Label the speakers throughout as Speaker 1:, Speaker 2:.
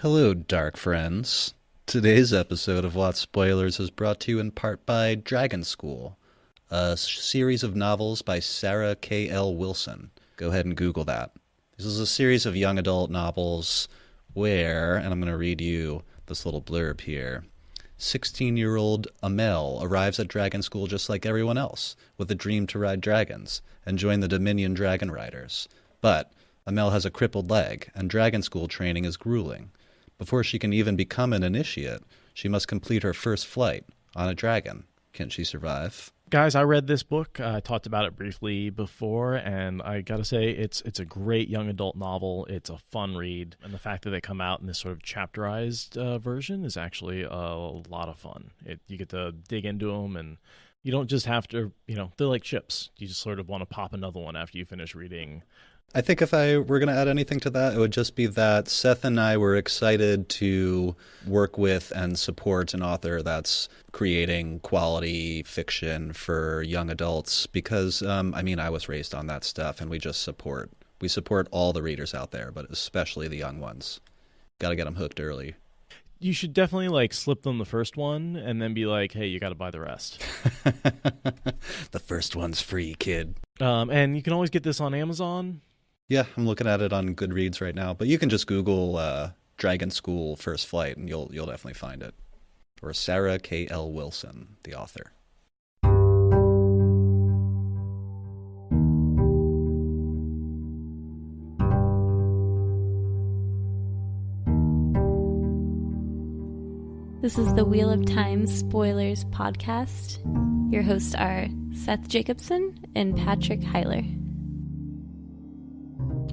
Speaker 1: Hello, dark friends. Today's episode of Lots Spoilers is brought to you in part by Dragon School, a series of novels by Sarah K. L. Wilson. Go ahead and Google that. This is a series of young adult novels where, and I'm going to read you this little blurb here, 16-year-old Amel arrives at Dragon School just like everyone else, with a dream to ride dragons and join the Dominion Dragon Riders. But Amel has a crippled leg, and Dragon School training is grueling. Before she can even become an initiate, she must complete her first flight on a dragon. Can she survive?
Speaker 2: Guys, I read this book. I talked about it briefly before, and I gotta say, it's a great young adult novel. It's a fun read, and the fact that they come out in this sort of chapterized version is actually a lot of fun. You get to dig into them, and you don't just have to, they're like chips. You just sort of want to pop another one after you finish reading.
Speaker 1: I think if I were going to add anything to that, it would just be that Seth and I were excited to work with and support an author that's creating quality fiction for young adults because, I was raised on that stuff, and we support all the readers out there, but especially the young ones. Got to get them hooked early.
Speaker 2: You should definitely slip them the first one and then be like, hey, you got to buy the rest.
Speaker 1: The first one's free, kid.
Speaker 2: And you can always get this on Amazon.
Speaker 1: Yeah, I'm looking at it on Goodreads right now, but you can just Google Dragon School First Flight, and you'll definitely find it. Or Sarah K. L. Wilson, the author.
Speaker 3: This is the Wheel of Time Spoilers podcast. Your hosts are Seth Jacobson and Patrick Heiler.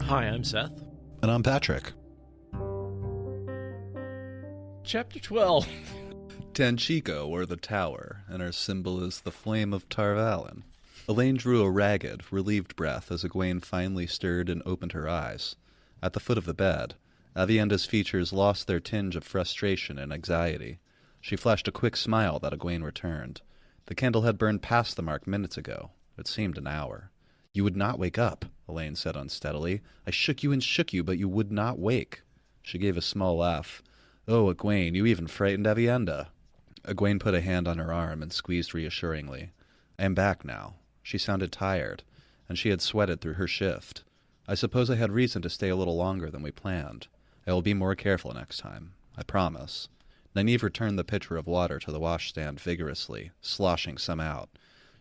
Speaker 2: Hi, I'm Seth.
Speaker 1: And I'm Patrick.
Speaker 2: Chapter 12.
Speaker 1: Tanchico, or the Tower, and her symbol is the flame of Tarvalin. Elaine drew a ragged, relieved breath as Egwene finally stirred and opened her eyes. At the foot of the bed, Avienda's features lost their tinge of frustration and anxiety. She flashed a quick smile that Egwene returned. The candle had burned past the mark minutes ago. It seemed an hour. "You would not wake up," Elaine said unsteadily. "I shook you and shook you, but you would not wake." She gave a small laugh. "Oh, Egwene, you even frightened Avienda." Egwene put a hand on her arm and squeezed reassuringly. "I am back now." She sounded tired, and she had sweated through her shift. "I suppose I had reason to stay a little longer than we planned. I will be more careful next time. I promise." Nynaeve returned the pitcher of water to the washstand vigorously, sloshing some out.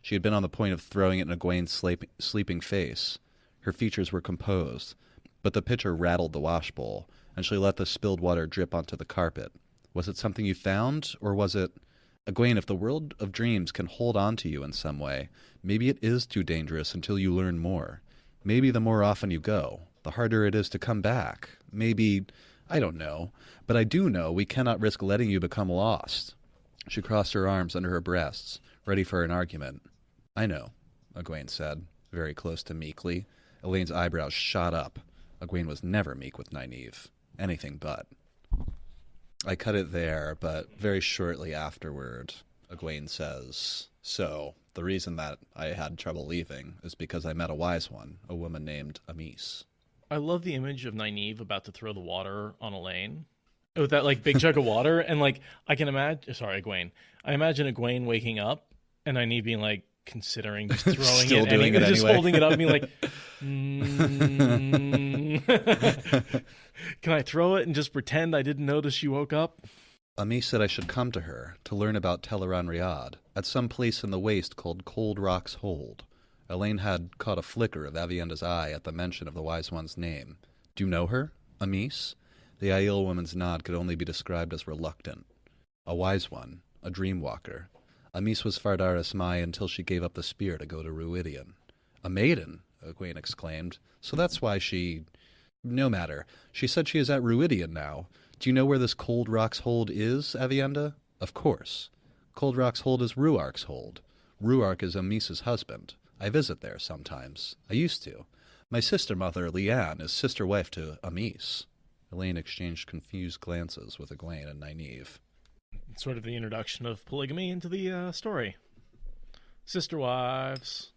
Speaker 1: She had been on the point of throwing it in Egwene's sleeping face. Her features were composed, but the pitcher rattled the washbowl, and she let the spilled water drip onto the carpet. "Was it something you found, or was it—" "Egwene, if the world of dreams can hold on to you in some way, maybe it is too dangerous until you learn more. Maybe the more often you go, the harder it is to come back. Maybe, I don't know, but I do know we cannot risk letting you become lost." She crossed her arms under her breasts, ready for an argument. "I know," Egwene said, very close to meekly. Elaine's eyebrows shot up. Egwene was never meek with Nynaeve. Anything but. I cut it there, but very shortly afterward, Egwene says, "So, the reason that I had trouble leaving is because I met a wise one, a woman named Amis."
Speaker 2: I love the image of Nynaeve about to throw the water on Elaine with that big jug of water, and I can imagine. Sorry, Egwene. I imagine Egwene waking up and Nynaeve being considering just throwing
Speaker 1: Still
Speaker 2: it,
Speaker 1: doing it
Speaker 2: just
Speaker 1: anyway.
Speaker 2: holding it up and being can I throw it and just pretend I didn't notice she woke up?
Speaker 1: Amis said I should come to her to learn about Teleran Riad at some place in the waste called Cold Rock's Hold. Elaine had caught a flicker of Avienda's eye at the mention of the wise one's name. "Do you know her, Amis?" The Aiel woman's nod could only be described as reluctant. "A wise one, a dream walker. Amis was Fardaris Mai until she gave up the spear to go to Ruidian." "A maiden?" Egwene exclaimed. "So that's why she—" "No matter. She said she is at Ruidian now. Do you know where this Cold Rock's Hold is, Avienda?" "Of course. Cold Rock's Hold is Ruark's Hold. Ruark is Amis's husband. I visit there sometimes. I used to. My sister-mother, Leanne, is sister-wife to Amis." Elaine exchanged confused glances with Egwene and Nynaeve.
Speaker 2: Sort of the introduction of polygamy into the story. Sister wives.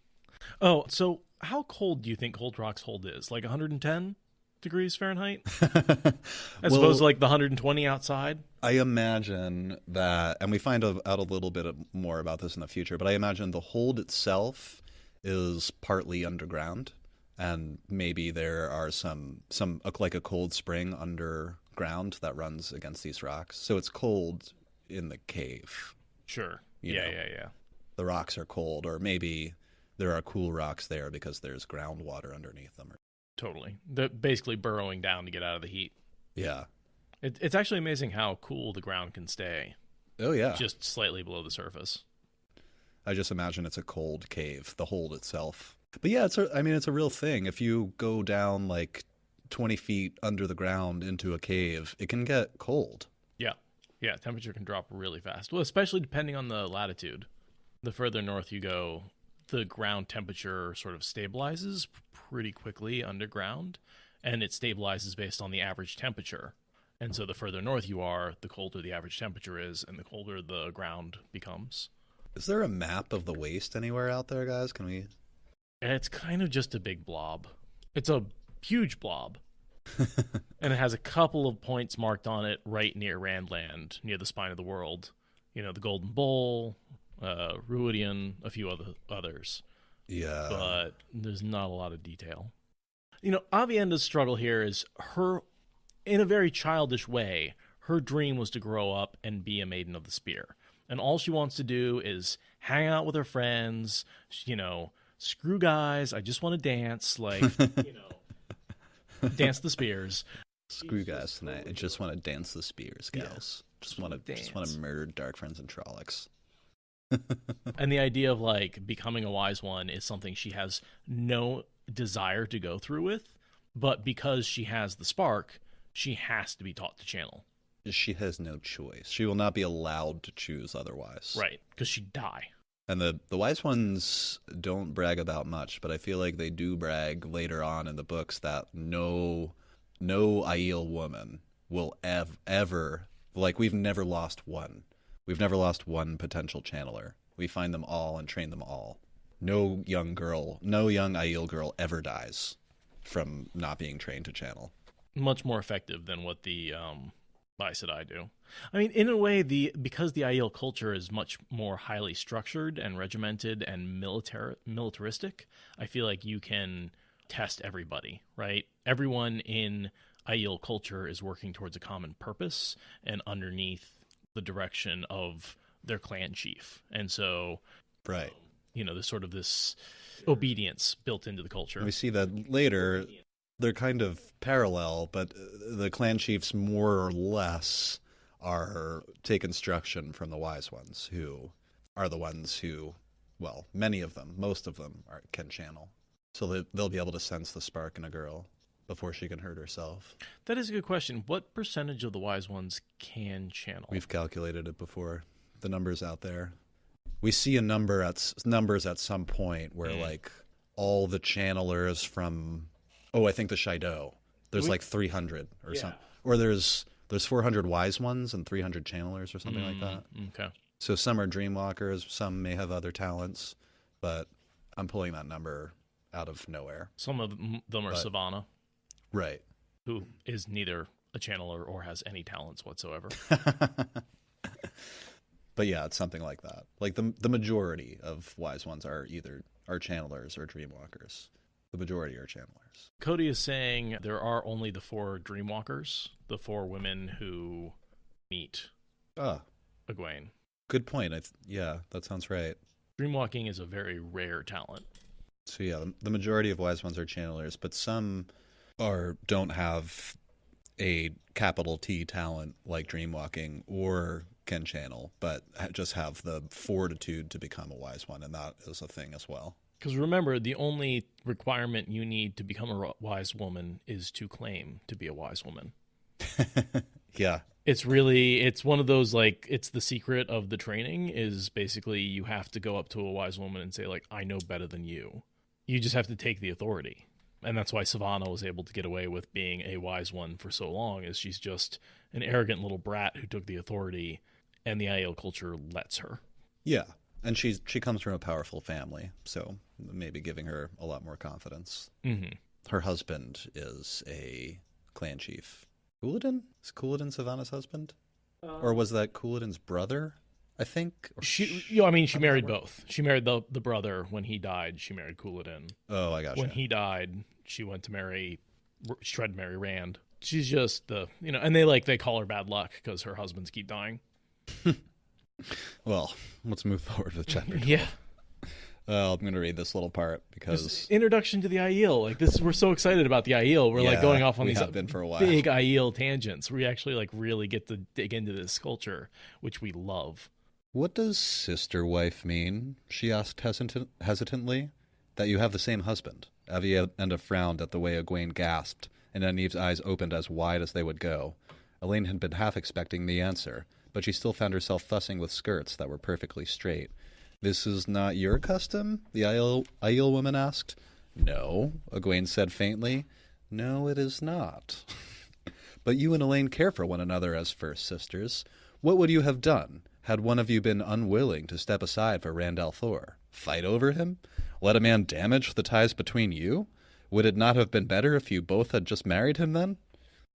Speaker 2: Oh, so how cold do you think Cold Rock's Hold is? 110 degrees Fahrenheit? As opposed to like the 120 outside?
Speaker 1: I imagine that, and we find out a little bit more about this in the future, but I imagine the hold itself is partly underground, and maybe there are some like a cold spring underground that runs against these rocks. So it's cold in the cave.
Speaker 2: Sure.
Speaker 1: You
Speaker 2: Yeah,
Speaker 1: know.
Speaker 2: yeah.
Speaker 1: The rocks are cold, or maybe there are cool rocks there because there's groundwater underneath them.
Speaker 2: Totally. They're basically burrowing down to get out of the heat.
Speaker 1: Yeah.
Speaker 2: It's actually amazing how cool the ground can stay.
Speaker 1: Oh, yeah.
Speaker 2: Just slightly below the surface.
Speaker 1: I just imagine it's a cold cave, the hold itself. But yeah, it's a real thing. If you go down like 20 feet under the ground into a cave, it can get cold.
Speaker 2: Yeah. Yeah, temperature can drop really fast. Well, especially depending on the latitude. The further north you go, the ground temperature sort of stabilizes pretty quickly underground, and it stabilizes based on the average temperature. And so the further north you are, the colder the average temperature is, and the colder the ground becomes.
Speaker 1: Is there a map of the waste anywhere out there, guys? Can we?
Speaker 2: And it's kind of just a big blob. It's a huge blob. And it has a couple of points marked on it right near Randland, near the spine of the world. You know, the Golden Bowl, Ruidian, a few others.
Speaker 1: Yeah.
Speaker 2: But there's not a lot of detail. You know, Avienda's struggle here is her, in a very childish way, her dream was to grow up and be a Maiden of the Spear. And all she wants to do is hang out with her friends, you know, screw guys, I just want to dance, like, you know, dance the spears.
Speaker 1: Screw guys tonight. I just want to dance the spears, gals. Yeah. Just want to murder dark friends and Trollocs.
Speaker 2: And the idea of like becoming a wise one is something she has no desire to go through with, but because she has the spark, she has to be taught to channel.
Speaker 1: She has no choice. She will not be allowed to choose otherwise.
Speaker 2: Right, because she'd die.
Speaker 1: And the wise ones don't brag about much, but I feel like they do brag later on in the books that no Aiel woman will ever, like, we've never lost one. We've never lost one potential channeler. We find them all and train them all. No young Aiel girl ever dies from not being trained to channel.
Speaker 2: Much more effective than what the Aes Sedai do. I mean, in a way, because the Aiel culture is much more highly structured and regimented and militaristic, I feel like you can test everybody, right? Everyone in Aiel culture is working towards a common purpose and underneath the direction of their clan chief. And so,
Speaker 1: right,
Speaker 2: you know, there's sort of this obedience built into the culture.
Speaker 1: We see that later. They're kind of parallel, but the clan chiefs more or less take instruction from the wise ones, who are the ones who, well, many of them, most of them can channel. So they'll be able to sense the spark in a girl before she can hurt herself.
Speaker 2: That is a good question. What percentage of the wise ones can channel?
Speaker 1: We've calculated it before. The number's out there. We see numbers at some point where like all the channelers from, I think the Shaido, there's like 300 or something. Or there's 400 wise ones and 300 channelers or something like that.
Speaker 2: Okay.
Speaker 1: So some are dreamwalkers, some may have other talents, but I'm pulling that number out of nowhere.
Speaker 2: Some of them are Savannah.
Speaker 1: Right.
Speaker 2: Who is neither a channeler or has any talents whatsoever.
Speaker 1: But yeah, it's something like that. Like the majority of wise ones are either channelers or dreamwalkers. The majority are channelers.
Speaker 2: Cody is saying there are only the 4 dreamwalkers, the 4 women who meet Egwene.
Speaker 1: Good point. Yeah, that sounds right.
Speaker 2: Dreamwalking is a very rare talent.
Speaker 1: So yeah, the majority of wise ones are channelers, but some don't have a capital T talent like dreamwalking or can channel, but just have the fortitude to become a wise one, and that is a thing as well.
Speaker 2: Because remember, the only requirement you need to become a wise woman is to claim to be a wise woman.
Speaker 1: Yeah.
Speaker 2: It's one of those, like, it's the secret of the training is basically you have to go up to a wise woman and say, like, I know better than you. You just have to take the authority. And that's why Savannah was able to get away with being a wise one for so long, is she's just an arrogant little brat who took the authority, and the Aiel culture lets her.
Speaker 1: Yeah. And she comes from a powerful family, so maybe giving her a lot more confidence.
Speaker 2: Mm-hmm.
Speaker 1: Her husband is a clan chief. Couladin? Is Couladin Savannah's husband? Or was that Couladin's brother, I think?
Speaker 2: She married both. She married the brother when he died. She married Couladin.
Speaker 1: Oh, I gotcha.
Speaker 2: When he died, she tried to marry Rand. She's just and they call her bad luck because her husbands keep dying.
Speaker 1: Well, let's move forward with chapter 12.
Speaker 2: Yeah.
Speaker 1: I'm going to read this little part because...
Speaker 2: This introduction to the Aiel. Like, we're so excited about the Aiel. We're, going off on these
Speaker 1: been for a while.
Speaker 2: big Aiel tangents. We actually, really get to dig into this culture, which we love.
Speaker 1: What does sister wife mean? She asked hesitantly. That you have the same husband. Avienda frowned at the way Egwene gasped, and Nynaeve's eyes opened as wide as they would go. Elaine had been half expecting the answer, but she still found herself fussing with skirts that were perfectly straight. This is not your custom? The Aiel woman asked. No, Egwene said faintly. No, it is not. But you and Elaine care for one another as first sisters. What would you have done, had one of you been unwilling to step aside for Rand al'Thor? Fight over him? Let a man damage the ties between you? Would it not have been better if you both had just married him then?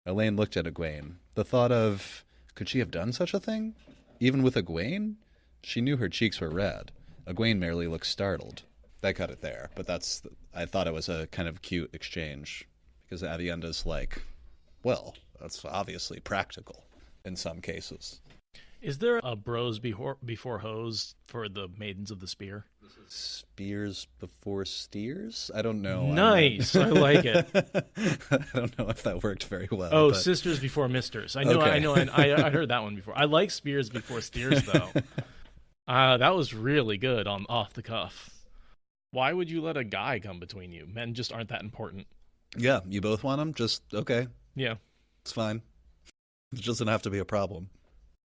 Speaker 1: Elaine looked at Egwene. The thought of, could she have done such a thing? Even with Egwene? She knew her cheeks were red. Egwene merely looked startled. They cut it there, but I thought it was a kind of cute exchange, because Avienda's like, well, that's obviously practical in some cases.
Speaker 2: Is there a bros before hoes for the Maidens of the Spear?
Speaker 1: Spears before steers? I don't know.
Speaker 2: Nice. I like it.
Speaker 1: I don't know if that worked very well.
Speaker 2: Oh,
Speaker 1: but...
Speaker 2: sisters before misters. I know. I heard that one before. I like spears before steers, though. That was really good on off the cuff. Why would you let a guy come between you? Men just aren't that important.
Speaker 1: Yeah, you both want him? Just, okay.
Speaker 2: Yeah.
Speaker 1: It's fine. It doesn't have to be a problem.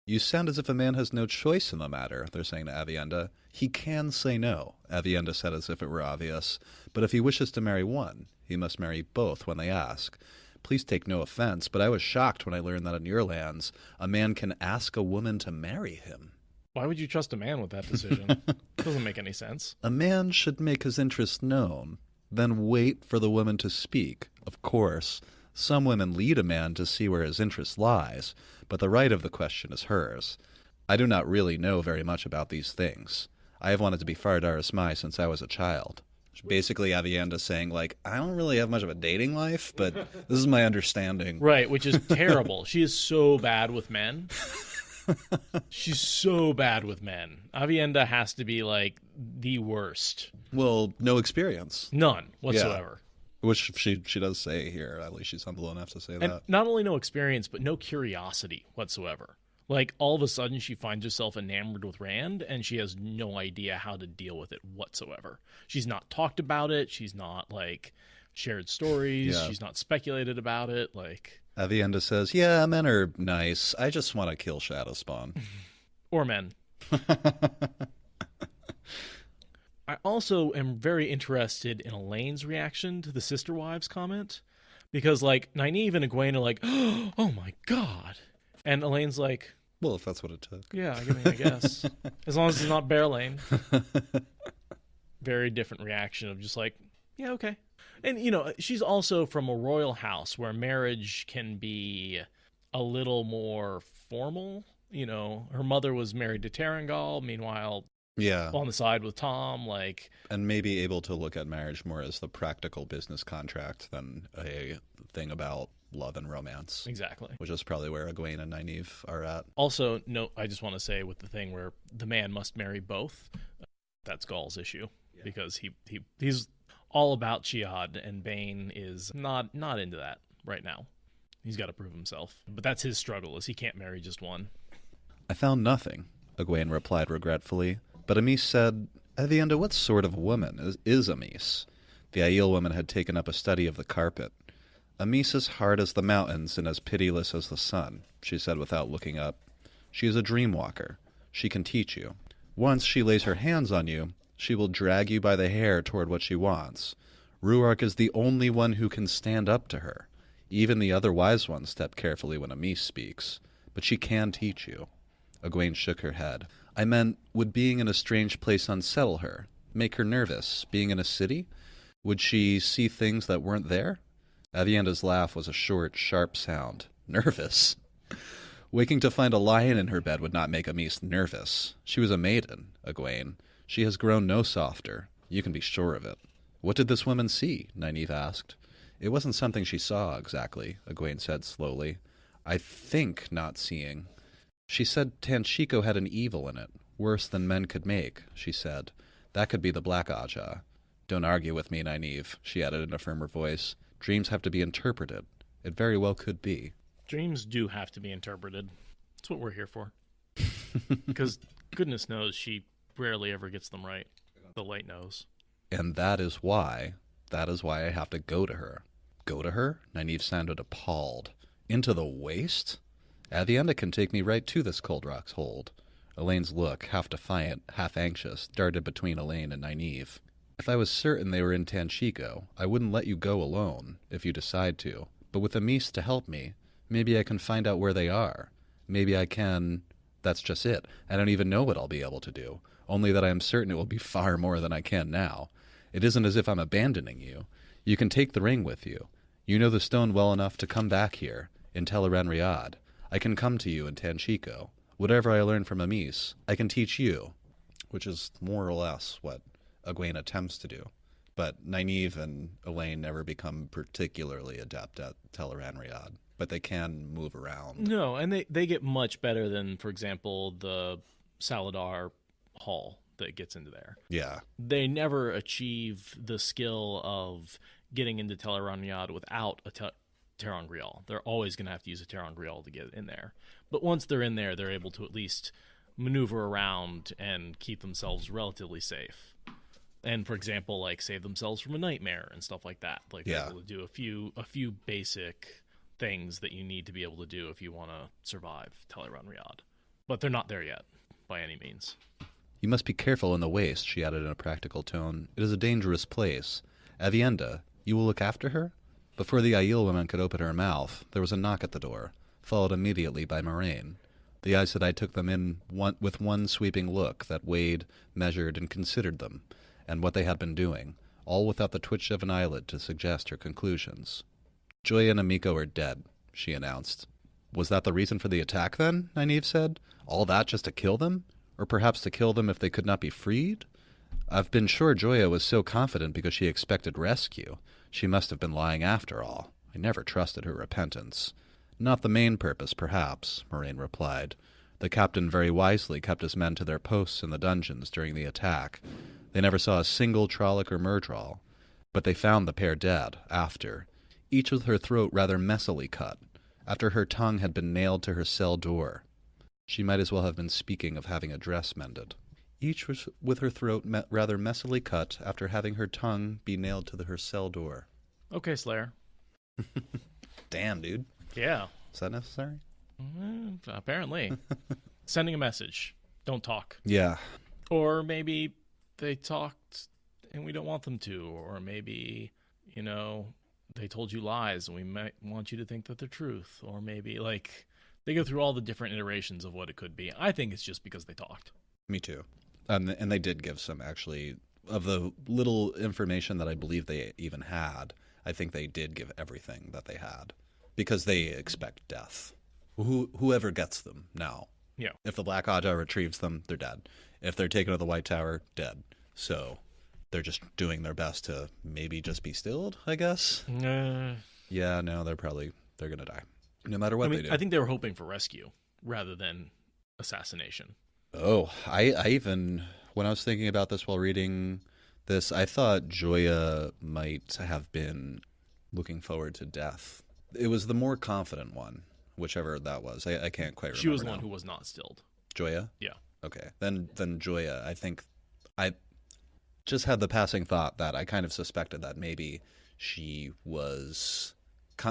Speaker 1: You sound as if a man has no choice in the matter, they're saying to Avienda. He can say no, Avienda said as if it were obvious. But if he wishes to marry one, he must marry both when they ask. Please take no offense, but I was shocked when I learned that in your lands, a man can ask a woman to marry him.
Speaker 2: Why would you trust a man with that decision? Doesn't make any sense.
Speaker 1: A man should make his interest known, then wait for the woman to speak. Of course, some women lead a man to see where his interest lies, but the right of the question is hers. I do not really know very much about these things. I have wanted to be Fardar Asmai since I was a child. Basically, Avienda saying, I don't really have much of a dating life, but this is my understanding.
Speaker 2: Right, which is terrible. She is so bad with men. She's so bad with men. Avienda has to be, the worst.
Speaker 1: Well, no experience.
Speaker 2: None whatsoever.
Speaker 1: Yeah. Which she does say here. At least she's humble enough to say
Speaker 2: and
Speaker 1: that.
Speaker 2: Not only no experience, but no curiosity whatsoever. All of a sudden, she finds herself enamored with Rand, and she has no idea how to deal with it whatsoever. She's not talked about it. She's not, shared stories. Yeah. She's not speculated about it.
Speaker 1: Avienda says, yeah, men are nice. I just want to kill Shadowspawn.
Speaker 2: Or men. I also am very interested in Elaine's reaction to the Sister Wives comment. Because, Nynaeve and Egwene are like, oh my god. And Elaine's like...
Speaker 1: Well, if that's what it took.
Speaker 2: Yeah, I guess. As long as it's not Bearlane. Very different reaction of just yeah, okay. And, she's also from a royal house where marriage can be a little more formal. Her mother was married to Tarangal. Meanwhile,
Speaker 1: yeah,
Speaker 2: on the side with Tom,
Speaker 1: and maybe able to look at marriage more as the practical business contract than a thing about love and romance.
Speaker 2: Exactly. Which
Speaker 1: is probably where Egwene and Nynaeve are at.
Speaker 2: Also, no, I just want to say with the thing where the man must marry both, that's Gaul's issue. Yeah. Because he's all about Chiad, and Bane is not into that right now. He's got to prove himself. But that's his struggle, is he can't marry just one.
Speaker 1: I found nothing, Egwene replied regretfully. But Amis said, Avienda, what sort of woman is Amis? The Aiel woman had taken up a study of the carpet. Amis is hard as the mountains and as pitiless as the sun, she said without looking up. She is a dream walker. She can teach you. Once she lays her hands on you, she will drag you by the hair toward what she wants. Ruark is the only one who can stand up to her. Even the other wise ones step carefully when Amis speaks. But she can teach you. Egwene shook her head. I meant, would being in a strange place unsettle her? Make her nervous? Being in a city? Would she see things that weren't there? Avienda's laugh was a short, sharp sound. Nervous? Waking to find a lion in her bed would not make Amis nervous. She was a maiden, Egwene. She has grown no softer. You can be sure of it. What did this woman see? Nynaeve asked. It wasn't something she saw, exactly, Egwene said slowly. I think not seeing. She said Tanchico had an evil in it, worse than men could make, she said. That could be the Black Aja. Don't argue with me, Nynaeve, she added in a firmer voice. Dreams have to be interpreted. It very well could be.
Speaker 2: Dreams do have to be interpreted. That's what we're here for. Because goodness knows she rarely ever gets them right. The light knows.
Speaker 1: And that is why I have to go to her. Go to her? Nynaeve sounded appalled. Into the waste? Avienda can take me right to this Cold Rock's hold. Elaine's look, half defiant, half anxious, darted between Elaine and Nynaeve. If I was certain they were in Tanchico, I wouldn't let you go alone, if you decide to. But with Amis to help me, maybe I can find out where they are. Maybe I can... That's just it. I don't even know what I'll be able to do. Only that I am certain it will be far more than I can now. It isn't as if I'm abandoning you. You can take the ring with you. You know the stone well enough to come back here, in Teleran Riyadh. I can come to you in Tanchico. Whatever I learn from Amis, I can teach you. Which is more or less what Egwene attempts to do. But Nynaeve and Elaine never become particularly adept at Teleran Riyadh. But they can move around.
Speaker 2: No, and they get much better than, for example, the Saladar Hall that gets into there.
Speaker 1: Yeah.
Speaker 2: They never achieve the skill of getting into Teleran Riyadh without a Terran Grial. They're always going to have to use a Terran Grial to get in there. But once they're in there, they're able to at least maneuver around and keep themselves relatively safe. And, for example, like save themselves from a nightmare and stuff like that. Like they're able to do a few basic things that you need to be able to do if you want to survive Teleran Riyadh. But they're not there yet, by any means.
Speaker 1: You must be careful in the waste, she added in a practical tone. It is a dangerous place. Avienda, you will look after her? Before the Aiel woman could open her mouth, there was a knock at the door, followed immediately by Moraine. The Aes Sedai took them in with one sweeping look that weighed, measured, and considered them, and what they had been doing, all without the twitch of an eyelid to suggest her conclusions. Joya and Amiko are dead, she announced. Was that the reason for the attack, then? Nynaeve said. All that just to kill them? Or perhaps to kill them if they could not be freed? I've been sure Joya was so confident because she expected rescue. She must have been lying after all. I never trusted her repentance. Not the main purpose, perhaps, Moraine replied. The captain very wisely kept his men to their posts in the dungeons during the attack. They never saw a single Trolloc or Murdral, but they found the pair dead, after, each with her throat rather messily cut, after her tongue had been nailed to her cell door. She might as well have been speaking of having a dress mended. Each was with her throat rather messily cut, after having her tongue be nailed to her cell door.
Speaker 2: Okay, Slayer.
Speaker 1: Damn, dude.
Speaker 2: Yeah.
Speaker 1: Is that necessary?
Speaker 2: Apparently. Sending a message. Don't talk.
Speaker 1: Yeah.
Speaker 2: Or maybe they talked and we don't want them to. Or maybe, they told you lies and we might want you to think that they're truth. Or maybe, they go through all the different iterations of what it could be. I think it's just because they talked.
Speaker 1: Me too. And they did give some, actually, of the little information that I believe they even had, I think they did give everything that they had. Because they expect death. Whoever gets them now.
Speaker 2: Yeah.
Speaker 1: If the Black Aja retrieves them, they're dead. If they're taken to the White Tower, dead. So they're just doing their best to maybe just be stilled, I guess. Yeah, no, they're going to die. No matter what they do.
Speaker 2: I think they were hoping for rescue rather than assassination.
Speaker 1: Oh, I even, when I was thinking about this while reading this, I thought Joya might have been looking forward to death. It was the more confident one, whichever that was. I can't quite remember.
Speaker 2: She was the one who was not stilled.
Speaker 1: Joya?
Speaker 2: Yeah.
Speaker 1: Okay. Then Joya, I think I just had the passing thought that I kind of suspected that maybe she was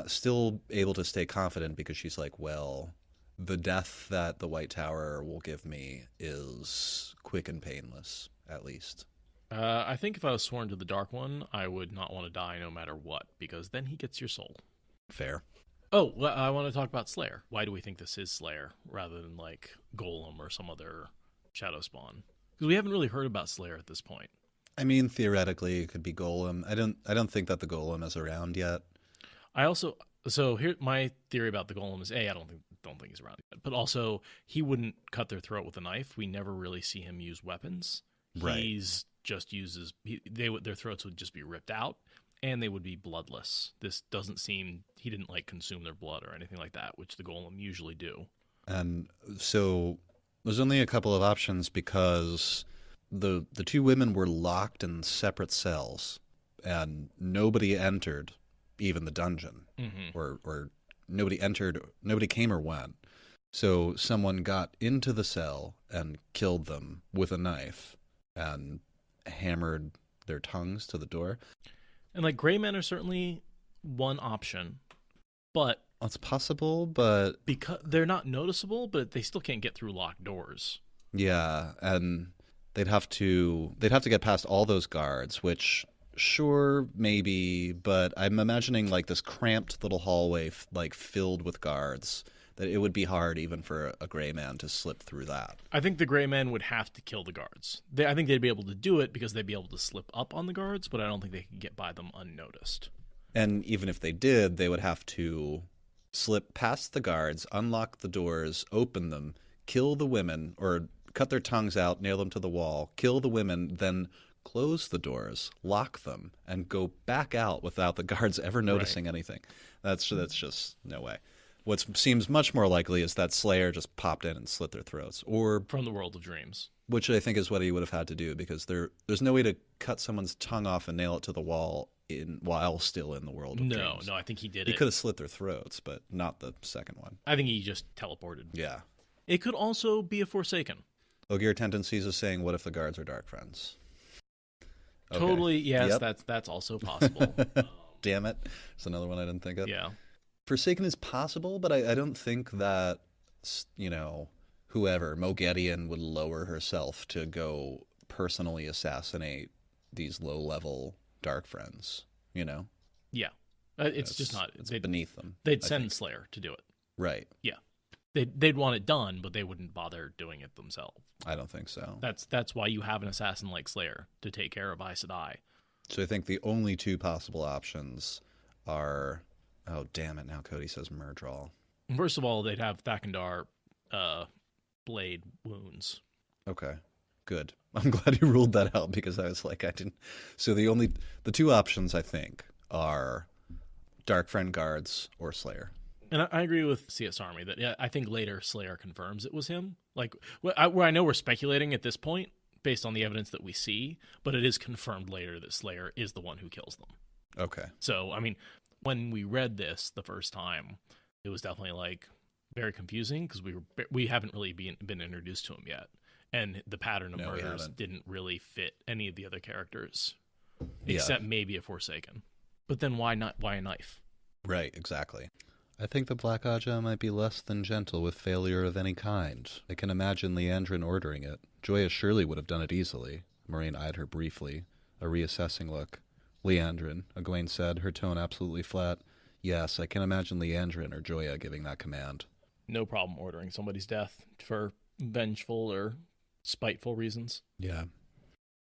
Speaker 1: still able to stay confident because she's like, well, the death that the White Tower will give me is quick and painless, at least.
Speaker 2: I think if I was sworn to the Dark One, I would not want to die no matter what, because then he gets your soul.
Speaker 1: Fair.
Speaker 2: Oh, well, I want to talk about Slayer. Why do we think this is Slayer rather than Golem or some other shadow spawn? Because we haven't really heard about Slayer at this point.
Speaker 1: I mean, theoretically, it could be Golem. I don't think that the Golem is around yet.
Speaker 2: So here my theory about the Golem is I don't think he's around yet, but also he wouldn't cut their throat with a knife. We never really see him use weapons.
Speaker 1: Right.
Speaker 2: He's just uses their throats would just be ripped out and they would be bloodless. This doesn't seem he didn't like consume their blood or anything like that, which the Golem usually do.
Speaker 1: And so there's only a couple of options because the two women were locked in separate cells and nobody entered even the dungeon, or nobody came or went. So someone got into the cell and killed them with a knife and hammered their tongues to the door.
Speaker 2: And like gray men are certainly one option, but
Speaker 1: it's possible, but
Speaker 2: because they're not noticeable, but they still can't get through locked doors.
Speaker 1: Yeah, and they'd have to get past all those guards, which sure, maybe, but I'm imagining like this cramped little hallway like filled with guards, that it would be hard even for a gray man to slip through that.
Speaker 2: I think the gray men would have to kill the guards. I think they'd be able to do it because they'd be able to slip up on the guards, but I don't think they could get by them unnoticed.
Speaker 1: And even if they did, they would have to slip past the guards, unlock the doors, open them, kill the women, or cut their tongues out, nail them to the wall, kill the women, then close the doors, lock them, and go back out without the guards ever noticing anything. That's just no way. What seems much more likely is that Slayer just popped in and slit their throats, or
Speaker 2: from the world of dreams,
Speaker 1: which I think is what he would have had to do, because there's no way to cut someone's tongue off and nail it to the wall while still in the world of dreams.
Speaker 2: No, I think he did
Speaker 1: He could have slit their throats, but not the second one.
Speaker 2: I think he just teleported.
Speaker 1: Yeah.
Speaker 2: It could also be a Forsaken.
Speaker 1: Ogier Tendencies is saying, what if the guards are dark friends?
Speaker 2: Okay. Totally, yes, yep. That's also possible.
Speaker 1: Damn it. There's another one I didn't think of.
Speaker 2: Yeah.
Speaker 1: Forsaken is possible, but I don't think that, whoever, Moghedian, would lower herself to go personally assassinate these low-level dark friends, Yeah.
Speaker 2: It's just not...
Speaker 1: It's beneath them.
Speaker 2: They'd send Slayer to do it.
Speaker 1: Right.
Speaker 2: Yeah. They'd want it done, but they wouldn't bother doing it themselves.
Speaker 1: I don't think so.
Speaker 2: That's why you have an assassin like Slayer, to take care of Aes Sedai.
Speaker 1: So I think the only two possible options are... Oh, damn it. Now Cody says Murdral.
Speaker 2: First of all, they'd have Thakandar blade wounds.
Speaker 1: Okay, good. I'm glad you ruled that out, because I was like, I didn't... So the two options, I think, are Darkfriend guards or Slayer.
Speaker 2: And I agree with CS Army that I think later Slayer confirms it was him. Like, where I know we're speculating at this point based on the evidence that we see, but it is confirmed later that Slayer is the one who kills them.
Speaker 1: Okay.
Speaker 2: So, I mean, when we read this the first time, it was definitely like very confusing because we haven't really been introduced to him yet, and the pattern of murders didn't really fit any of the other characters, except maybe a Forsaken. But then why a knife?
Speaker 1: Right, exactly. I think the Black Aja might be less than gentle with failure of any kind. I can imagine Leandrin ordering it. Joya surely would have done it easily. Moraine eyed her briefly, a reassessing look. Leandrin, Egwene said, her tone absolutely flat. Yes, I can imagine Leandrin or Joya giving that command.
Speaker 2: No problem ordering somebody's death for vengeful or spiteful reasons.
Speaker 1: Yeah.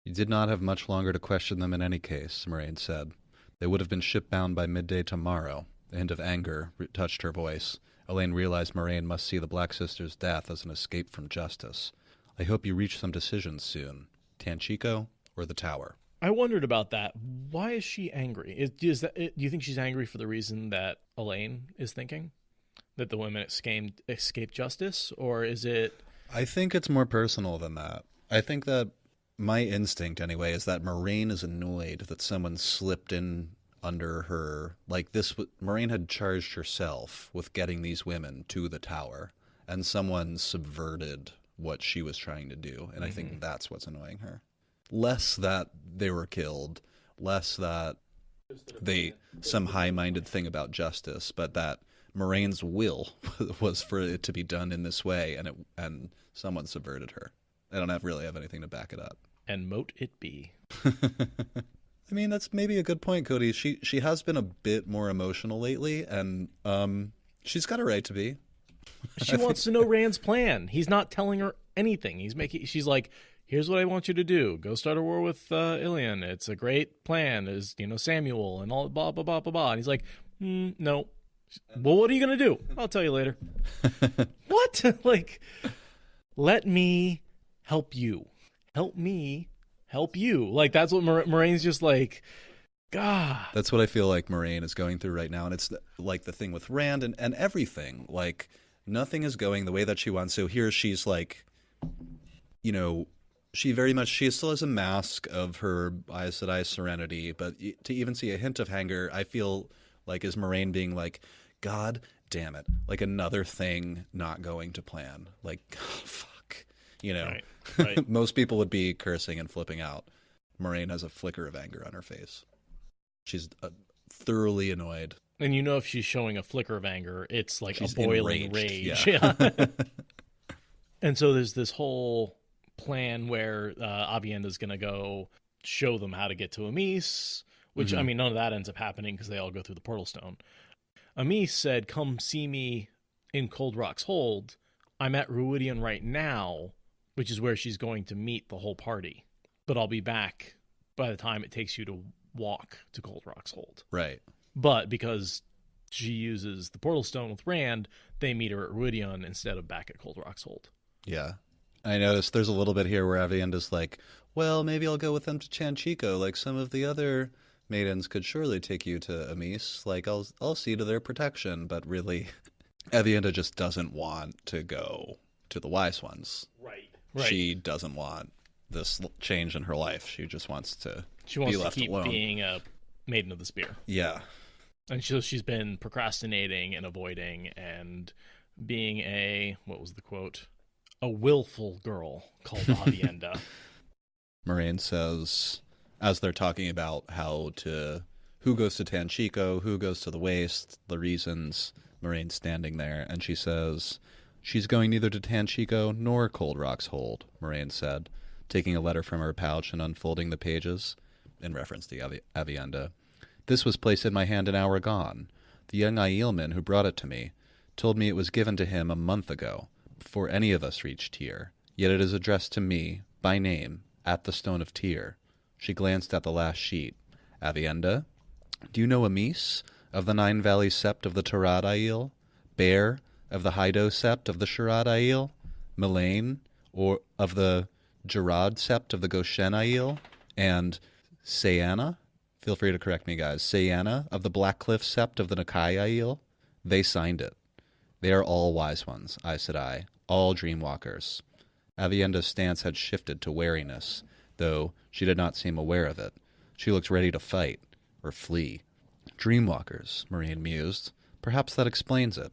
Speaker 1: You did not have much longer to question them in any case, Moraine said. They would have been shipbound by midday tomorrow. The hint of anger touched her voice. Elaine realized Moraine must see the Black Sister's death as an escape from justice. I hope you reach some decisions soon. Tanchico or the Tower?
Speaker 2: I wondered about that. Why is she angry? Do you think she's angry for the reason that Elaine is thinking? That the women escaped justice? Or is it...
Speaker 1: I think it's more personal than that. I think that my instinct, anyway, is that Moraine is annoyed that someone slipped in under her. Like this, Moraine had charged herself with getting these women to the Tower, and someone subverted what she was trying to do. And I think that's what's annoying her. Less that they were killed, less that some high-minded thing about justice, but that Moraine's will was for it to be done in this way, and someone subverted her. I don't really have anything to back it up.
Speaker 2: And mote it be.
Speaker 1: I mean, that's maybe a good point, Cody. She has been a bit more emotional lately, and she's got a right to be.
Speaker 2: She wants to know Rand's plan. He's not telling her anything. She's like, here's what I want you to do. Go start a war with Ilion. It's a great plan, as Samuel and all blah, blah, blah, blah, blah. And he's like, no. Well, what are you going to do? I'll tell you later. What? Like, let me help you. Help me help you. Like, that's what Moraine's just like, God.
Speaker 1: That's what I feel like Moraine is going through right now. And it's like the thing with Rand and everything. Like, nothing is going the way that she wants. So here she's like, she still has a mask of her Aes Sedai serenity. But to even see a hint of anger, I feel like is Moraine being like, God damn it. Like another thing not going to plan. Like, God, fuck.
Speaker 2: Right.
Speaker 1: Most people would be cursing and flipping out. Moraine has a flicker of anger on her face. She's thoroughly annoyed.
Speaker 2: And if she's showing a flicker of anger, it's like
Speaker 1: She's
Speaker 2: a boiling
Speaker 1: enraged.
Speaker 2: rage.
Speaker 1: Yeah.
Speaker 2: And so there's this whole plan where Avienda's going to go show them how to get to Amis, which, I mean, none of that ends up happening because they all go through the portal stone. Amis said, come see me in Cold Rock's Hold. I'm at Ruidian right now, which is where she's going to meet the whole party. But I'll be back by the time it takes you to walk to Cold Rock's Hold.
Speaker 1: Right.
Speaker 2: But because she uses the portal stone with Rand, they meet her at Ruidian instead of back at Cold Rock's Hold.
Speaker 1: Yeah. I noticed there's a little bit here where Avienda's like, well, maybe I'll go with them to Tanchico, like some of the other maidens could surely take you to Amis. Like, I'll see to their protection. But really, Avienda just doesn't want to go to the Wise Ones.
Speaker 2: Right.
Speaker 1: She doesn't want this change in her life. She just wants to
Speaker 2: She wants
Speaker 1: be
Speaker 2: to
Speaker 1: left
Speaker 2: keep
Speaker 1: alone.
Speaker 2: being a Maiden of the Spear.
Speaker 1: Yeah.
Speaker 2: And she's been procrastinating and avoiding and being what was the quote? A willful girl called Avienda.
Speaker 1: Moraine says, as they're talking about who goes to Tanchico, who goes to the Waste, the reasons, Moraine's standing there, and she says, she's going neither to Tanchico nor Cold Rock's Hold, Moraine said, taking a letter from her pouch and unfolding the pages, in reference to Avienda. This was placed in my hand an hour gone. The young Aielman who brought it to me told me it was given to him a month ago, before any of us reached Tyr, yet it is addressed to me, by name, at the Stone of Tyr. She glanced at the last sheet. Avienda, do you know Amis, of the Nine Valley Sept of the Torad Aiel? Bear, of the Hydo Sept of the Sharad Aiel? Melaine, or of the Gerard Sept of the Goshen Aiel? And Sayana? Feel free to correct me, guys. Sayana, of the Blackcliff Sept of the Nakai Aiel? They signed it. They are all wise ones, Aes Sedai, all dreamwalkers. Avienda's stance had shifted to wariness, though she did not seem aware of it. She looked ready to fight, or flee. Dreamwalkers, Moraine mused. Perhaps that explains it.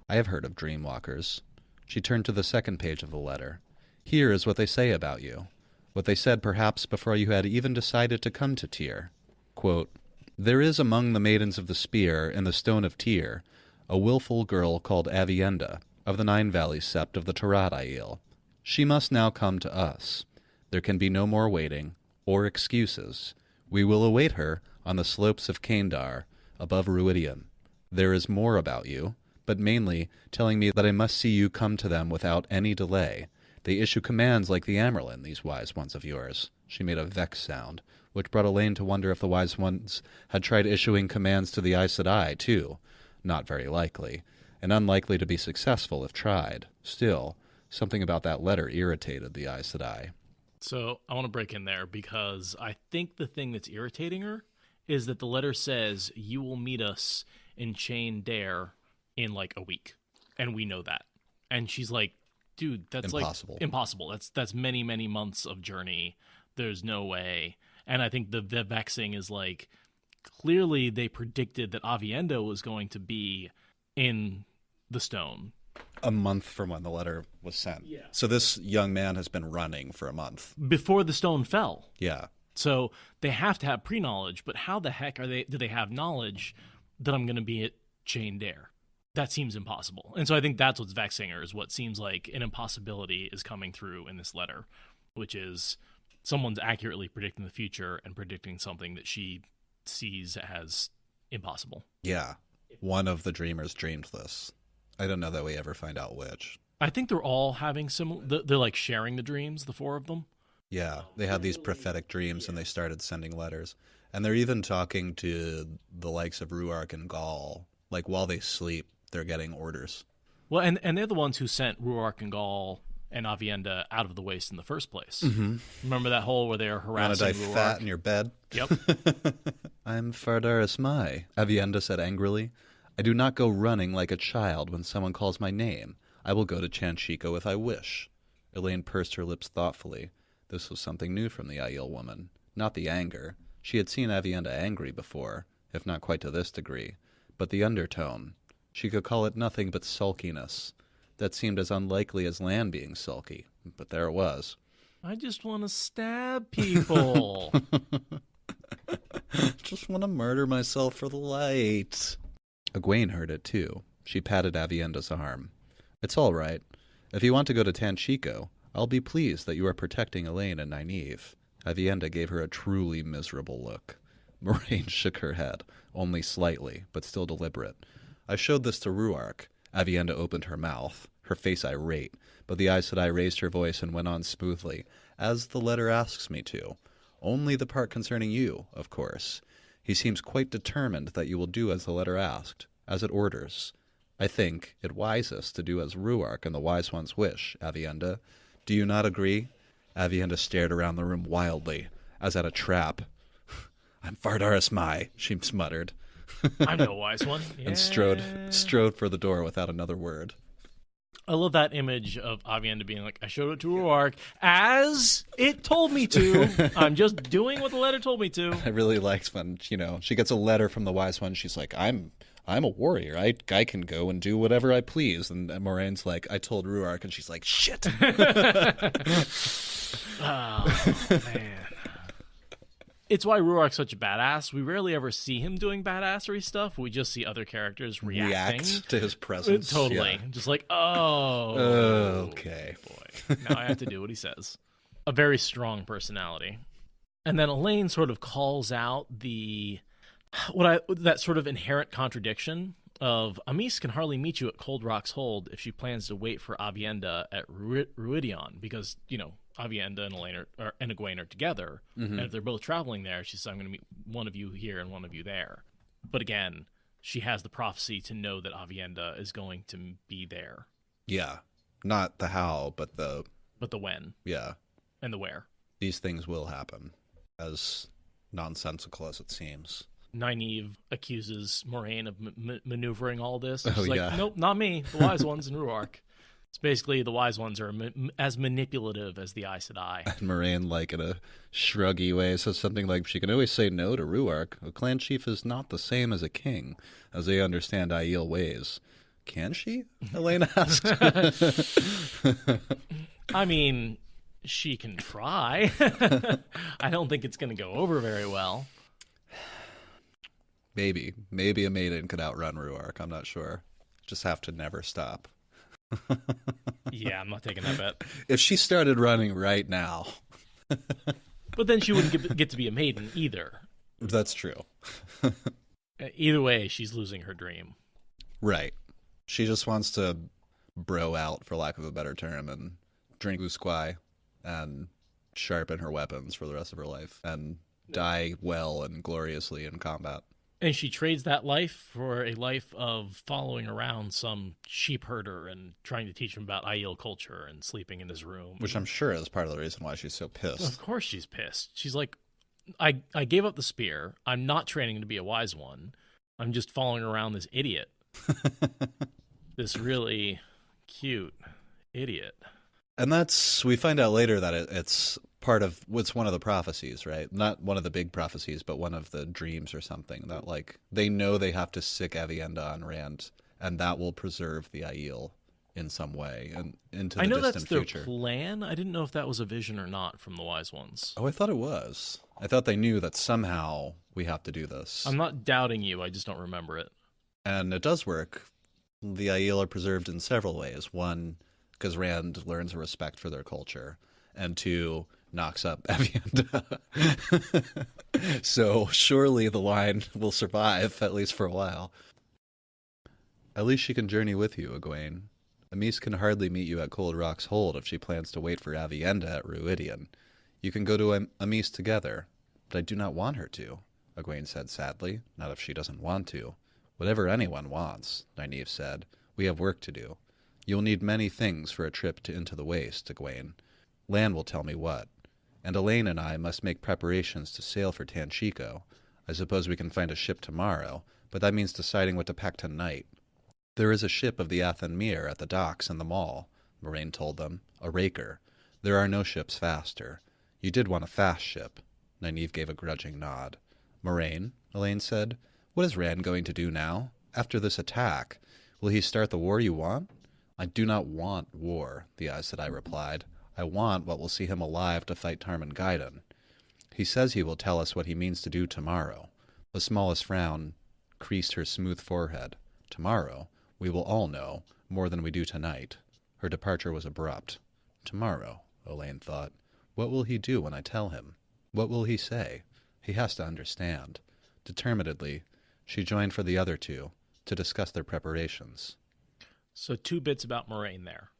Speaker 1: I have heard of dreamwalkers. She turned to the second page of the letter. Here is what they say about you. What they said perhaps before you had even decided to come to Tyr. Quote, there is among the maidens of the spear in the Stone of Tyr a willful girl called Avienda, of the Nine Valleys Sept of the Torad Aiel. She must now come to us. There can be no more waiting, or excuses. We will await her on the slopes of Kaendar, above Ruidian. There is more about you, but mainly telling me that I must see you come to them without any delay. They issue commands like the Amerlin, these wise ones of yours. She made a vexed sound, which brought Elaine to wonder if the wise ones had tried issuing commands to the Aes Sedai, too. Not very likely, and unlikely to be successful if tried. Still, something about that letter irritated the Aes Sedai.
Speaker 2: So I want to break in there because I think the thing that's irritating her is that the letter says, you will meet us in Chain Dare in like a week. And we know that. And she's like, dude, that's
Speaker 1: impossible.
Speaker 2: Like impossible. That's many, many months of journey. There's no way. And I think the vexing is like, clearly they predicted that Avienda was going to be in the stone.
Speaker 1: A month from when the letter was sent. Yeah. So this young man has been running for a month.
Speaker 2: Before the stone fell.
Speaker 1: Yeah.
Speaker 2: So they have to have pre-knowledge, but how the heck do they have knowledge that I'm going to be at Chain Dare? That seems impossible. And so I think that's what's vexing her, is what seems like an impossibility is coming through in this letter, which is someone's accurately predicting the future and predicting something that she sees as impossible.
Speaker 1: Yeah. One of the dreamers dreamed this. I don't know that we ever find out which.
Speaker 2: I think they're all having similar. They're like sharing the dreams, the four of them.
Speaker 1: Yeah, they had these prophetic dreams and they started sending letters. And they're even talking to the likes of Ruark and Gaul. Like, while they sleep, they're getting orders.
Speaker 2: Well, and they're the ones who sent Ruark and Gaul and Avienda out of the waste in the first place.
Speaker 1: Mm-hmm.
Speaker 2: Remember that whole where they were harassing
Speaker 1: Want to die
Speaker 2: Ruark?
Speaker 1: fat in your bed?
Speaker 2: Yep.
Speaker 1: I'm Fardaris Mai, Avienda said angrily. I do not go running like a child when someone calls my name. I will go to Tanchico if I wish. Elaine pursed her lips thoughtfully. This was something new from the Aiel woman. Not the anger. She had seen Avienda angry before, if not quite to this degree. But the undertone. She could call it nothing but sulkiness. That seemed as unlikely as Lan being sulky, but there it was.
Speaker 2: I just want to stab people.
Speaker 1: Just want to murder myself for the light. Egwene heard it too. She patted Avienda's arm. It's all right. If you want to go to Tanchico, I'll be pleased that you are protecting Elaine and Nynaeve. Avienda gave her a truly miserable look. Moraine shook her head, only slightly, but still deliberate. I showed this to Ruark. Avienda opened her mouth, her face irate, but the Aes Sedai raised her voice and went on smoothly, as the letter asks me to. Only the part concerning you, of course. He seems quite determined that you will do as the letter asked, as it orders. I think it wisest to do as Ruark and the Wise Ones wish, Avienda. Do you not agree? Avienda stared around the room wildly, as at a trap. I'm Fardaris Mai, she muttered.
Speaker 2: I'm no wise one. Yeah.
Speaker 1: And strode for the door without another word.
Speaker 2: I love that image of Avienda being like, I showed it to Ruark as it told me to. I'm just doing what the letter told me to.
Speaker 1: I really liked when, she gets a letter from the Wise One. She's like, I'm a warrior. I can go and do whatever I please. And Moraine's like, I told Ruark. And she's like, shit.
Speaker 2: Oh, man. It's why Ruark's such a badass. We rarely ever see him doing badassery stuff. We just see other characters reacting
Speaker 1: to his presence.
Speaker 2: Totally.
Speaker 1: Yeah.
Speaker 2: Just like,
Speaker 1: okay.
Speaker 2: Boy. Now I have to do what he says. A very strong personality. And then Elaine sort of calls out that sort of inherent contradiction of Amis can hardly meet you at Cold Rock's Hold if she plans to wait for Avienda at Ruidion because, Avienda and Elaine and Egwene are together, and if they're both traveling there, she says, I'm going to meet one of you here and one of you there. But again, she has the prophecy to know that Avienda is going to be there.
Speaker 1: Yeah. Not the how, but the
Speaker 2: when.
Speaker 1: Yeah.
Speaker 2: And the where.
Speaker 1: These things will happen, as nonsensical as it seems.
Speaker 2: Nynaeve accuses Moraine of maneuvering all this.
Speaker 1: Oh,
Speaker 2: She's like,
Speaker 1: yeah.
Speaker 2: Nope, not me. The Wise Ones and Ruark. It's basically the Wise Ones are as manipulative as the Aes Sedai.
Speaker 1: And Moraine, in a shruggy way, says something like, she can always say no to Ruark. A clan chief is not the same as a king, as they understand Aiel ways. Can she? Elaine asked.
Speaker 2: I mean, she can try. I don't think it's going to go over very well.
Speaker 1: Maybe a maiden could outrun Ruark. I'm not sure. Just have to never stop.
Speaker 2: Yeah, I'm not taking that bet.
Speaker 1: If she started running right now.
Speaker 2: But then she wouldn't get to be a maiden either.
Speaker 1: That's true.
Speaker 2: Either way, she's losing her dream.
Speaker 1: Right. She just wants to bro out, for lack of a better term, and drink usquai and sharpen her weapons for the rest of her life and die well and gloriously in combat.
Speaker 2: And she trades that life for a life of following around some sheep herder and trying to teach him about Aiel culture and sleeping in his room.
Speaker 1: Which I'm sure is part of the reason why she's so pissed.
Speaker 2: Of course she's pissed. She's like, I gave up the spear. I'm not training to be a wise one. I'm just following around this idiot. This really cute idiot.
Speaker 1: And we find out later that it's one of the prophecies, right? Not one of the big prophecies, but one of the dreams or something that they know they have to sick Avienda on Rand, and that will preserve the Aiel in some way and into the distant future.
Speaker 2: I know that's their plan. I didn't know if that was a vision or not from the Wise Ones.
Speaker 1: Oh, I thought it was. I thought they knew that somehow we have to do this.
Speaker 2: I'm not doubting you. I just don't remember it.
Speaker 1: And it does work. The Aiel are preserved in several ways. One, because Rand learns a respect for their culture, and two, knocks up Avienda. So surely the line will survive, at least for a while. At least she can journey with you, Egwene. Amis can hardly meet you at Cold Rock's Hold if she plans to wait for Avienda at Ruidion. You can go to Amis together, but I do not want her to, Egwene said sadly. Not if she doesn't want to. Whatever anyone wants, Nynaeve said. We have work to do. You'll need many things for a trip into the Waste, Egwene. Lan will tell me what. And Elaine and I must make preparations to sail for Tanchico. I suppose we can find a ship tomorrow, but that means deciding what to pack tonight. There is a ship of the Athenmere at the docks in the mall, Moraine told them. A raker. There are no ships faster. You did want a fast ship. Nynaeve gave a grudging nod. Moraine, Elaine said, what is Rand going to do now? After this attack, will he start the war you want? I do not want war, the Aes Sedai replied. I want what will see him alive to fight Tarmangaiden. He says he will tell us what he means to do tomorrow. The smallest frown creased her smooth forehead. Tomorrow, we will all know, more than we do tonight. Her departure was abrupt. Tomorrow, Elaine thought. What will he do when I tell him? What will he say? He has to understand. Determinedly, she joined for the other two to discuss their preparations.
Speaker 2: So 2 bits about Moraine there.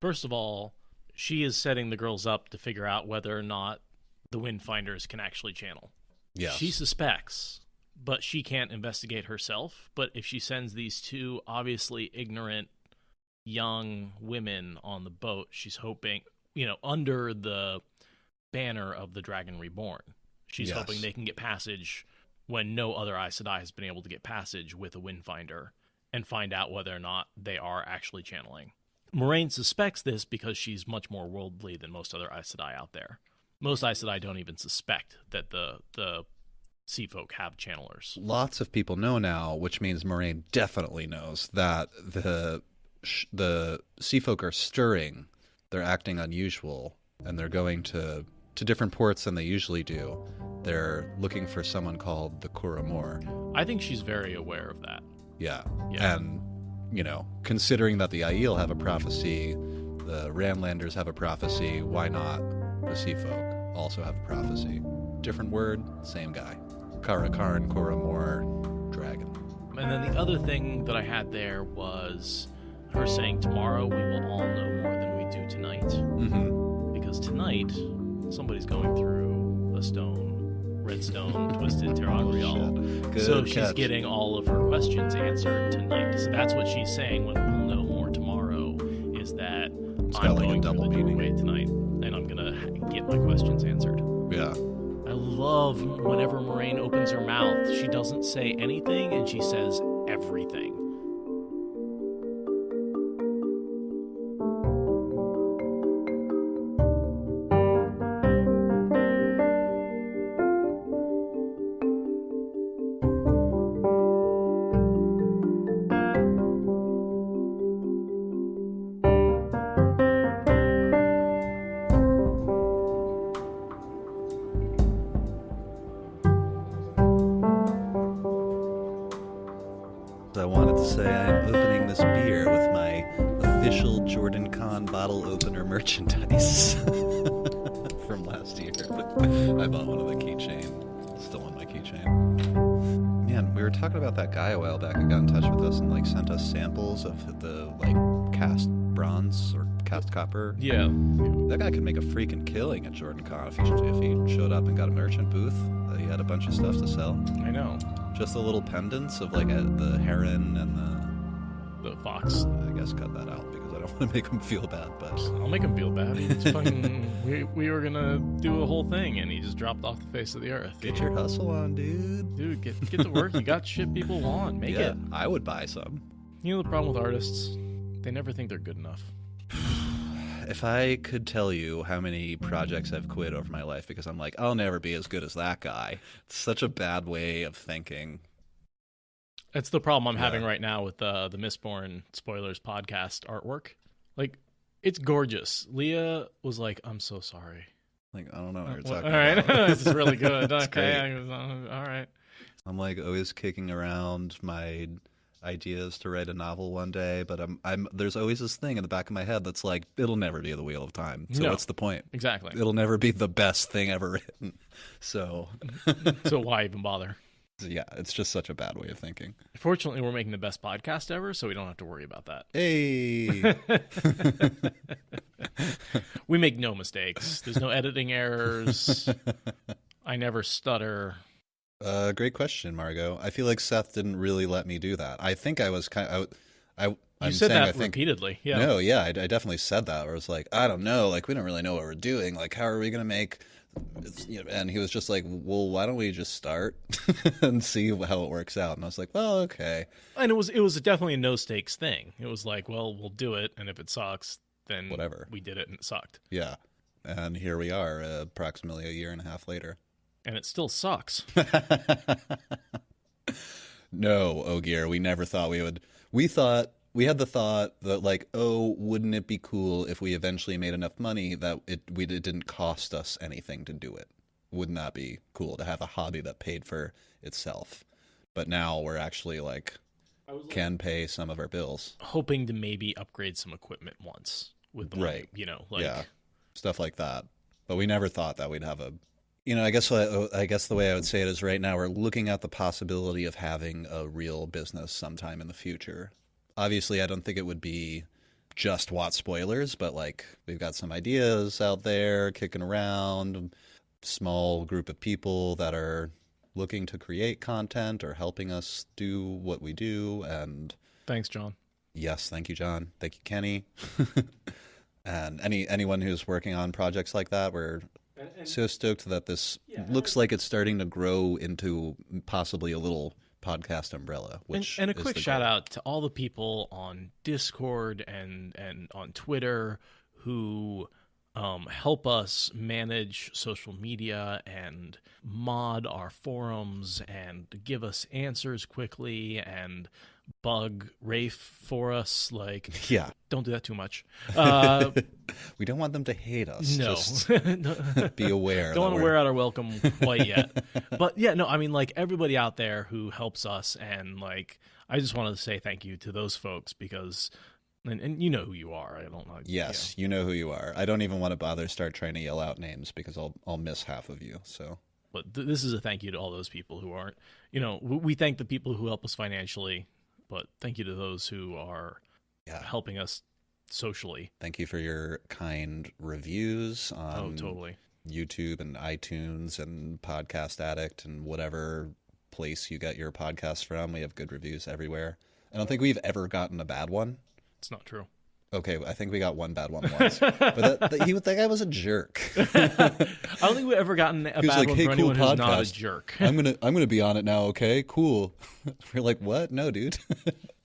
Speaker 2: First of all, she is setting the girls up to figure out whether or not the Windfinders can actually channel.
Speaker 1: Yes.
Speaker 2: She suspects, but she can't investigate herself. But if she sends these 2 obviously ignorant young women on the boat, she's hoping, under the banner of the Dragon Reborn, she's hoping they can get passage when no other Aes Sedai has been able to get passage with a Windfinder and find out whether or not they are actually channeling. Moraine suspects this because she's much more worldly than most other Aes Sedai out there. Most Aes Sedai don't even suspect that the sea folk have channelers.
Speaker 1: Lots of people know now, which means Moraine definitely knows, that the sea folk are stirring. They're acting unusual, and they're going to different ports than they usually do. They're looking for someone called the Kuramor.
Speaker 2: I think she's very aware of that.
Speaker 1: Yeah. And, considering that the Aiel have a prophecy, the Randlanders have a prophecy, why not the sea folk also have a prophecy? Different word, same guy. Karakarn, Kuramor, dragon. And
Speaker 2: then the other thing that I had there was her saying tomorrow we will all know more than we do tonight. Mm-hmm. Because tonight, somebody's going through a redstone twisted ter'angreal. So she's getting all of her questions answered tonight. So that's what she's saying when we'll know more tomorrow, is that I'm going through the doorway tonight and I'm going to get my questions answered.
Speaker 1: Yeah.
Speaker 2: I love whenever Moraine opens her mouth, she doesn't say anything and she says everything.
Speaker 1: I wanted to say I'm opening this beer with my official Jordan Con bottle opener merchandise from last year. I bought one of the keychain. Still on my keychain. Man, we were talking about that guy a while back who got in touch with us and sent us samples of the cast bronze or cast copper.
Speaker 2: Yeah.
Speaker 1: That guy could make a freaking killing at Jordan Con if he showed up and got a merchant booth. He had a bunch of stuff to sell.
Speaker 2: I know.
Speaker 1: Just the little pendants of the heron and
Speaker 2: the fox.
Speaker 1: I guess cut that out because I don't want to make him feel bad. But
Speaker 2: I'll make him feel bad. It's fucking. we were gonna do a whole thing, and he just dropped off the face of the earth.
Speaker 1: Get your hustle on, dude.
Speaker 2: Dude, get to work. You got shit people want. Make it.
Speaker 1: I would buy some.
Speaker 2: You know the problem with artists? They never think they're good enough.
Speaker 1: If I could tell you how many projects I've quit over my life because I'm like, I'll never be as good as that guy. It's such a bad way of thinking.
Speaker 2: That's the problem I'm having right now with the Mistborn Spoilers podcast artwork. It's gorgeous. Leah was like, I'm so sorry.
Speaker 1: I don't know what you're talking
Speaker 2: about. All right. This is really good.
Speaker 1: Okay.
Speaker 2: All right.
Speaker 1: I'm always kicking around my ideas to write a novel one day, but there's always this thing in the back of my head that's like, it'll never be the Wheel of Time. So what's the point?
Speaker 2: Exactly.
Speaker 1: It'll never be the best thing ever written. So
Speaker 2: why even bother?
Speaker 1: Yeah, it's just such a bad way of thinking.
Speaker 2: Fortunately, we're making the best podcast ever, so we don't have to worry about that.
Speaker 1: Hey!
Speaker 2: We make no mistakes. There's no editing errors. I never stutter.
Speaker 1: Great question, Margot. I feel like Seth didn't really let me do that. I think I was
Speaker 2: You
Speaker 1: I'm
Speaker 2: said
Speaker 1: saying
Speaker 2: that
Speaker 1: I think
Speaker 2: repeatedly. Yeah.
Speaker 1: no, yeah, I definitely said that. Where I was like, I don't know, like we don't really know what we're doing. Like, how are we gonna make? And he was just like, well, why don't we just start and see how it works out? And I was like, well, okay.
Speaker 2: And it was definitely a no stakes thing. It was like, well, we'll do it, and if it sucks, then
Speaker 1: Whatever.
Speaker 2: we did it and it sucked.
Speaker 1: Yeah. And here we are, approximately a year and a half later.
Speaker 2: And it still sucks.
Speaker 1: No, Ogier, we never thought we would. We had the thought that, like, oh, wouldn't it be cool if we eventually made enough money that it didn't cost us anything to do it? Wouldn't that be cool to have a hobby that paid for itself? But now we're actually like can pay some of our bills.
Speaker 2: Hoping to maybe upgrade some equipment once with the money,
Speaker 1: Right.
Speaker 2: like
Speaker 1: Stuff like that. But we never thought that we'd have a. I guess the way I would say it is right now we're looking at the possibility of having a real business sometime in the future. Obviously, I don't think it would be just Watt Spoilers, but like we've got some ideas out there kicking around, small group of people that are looking to create content or helping us do what we do. And
Speaker 2: Thanks, John.
Speaker 1: yes, thank you, John. Thank you, Kenny. And anyone who's working on projects like that, we're so stoked that this looks like it's starting to grow into possibly a little podcast umbrella. Which
Speaker 2: and a
Speaker 1: is
Speaker 2: quick
Speaker 1: the
Speaker 2: shout
Speaker 1: goal.
Speaker 2: out to all the people on Discord and on Twitter who help us manage social media and mod our forums and give us answers quickly and bug Rafe for us. Like,
Speaker 1: Yeah,
Speaker 2: don't do that too much.
Speaker 1: we don't want them to hate us.
Speaker 2: No.
Speaker 1: Just be aware.
Speaker 2: Don't want to wear out our welcome quite yet. But yeah, no, I mean, like, everybody out there who helps us, and like, I just wanted to say thank you to those folks because, and you know who you are. I don't know.
Speaker 1: Yes, you know who you are. I don't even want to bother start trying to yell out names because I'll miss half of you. So,
Speaker 2: but this is a thank you to all those people who aren't. We thank the people who help us financially, but thank you to those who are helping us socially.
Speaker 1: Thank you for your kind reviews on
Speaker 2: totally.
Speaker 1: YouTube and iTunes and Podcast Addict and whatever place you get your podcasts from. We have good reviews everywhere. I don't think we've ever gotten a bad one.
Speaker 2: It's not true.
Speaker 1: Okay, I think we got one bad one once. But he would think I was a jerk.
Speaker 2: I don't think we've ever gotten a bad
Speaker 1: like,
Speaker 2: one
Speaker 1: "Hey,
Speaker 2: for
Speaker 1: cool
Speaker 2: anyone who's not a
Speaker 1: podcast.
Speaker 2: jerk.
Speaker 1: I'm gonna be on it now, okay? Cool. We're like, what? No, dude.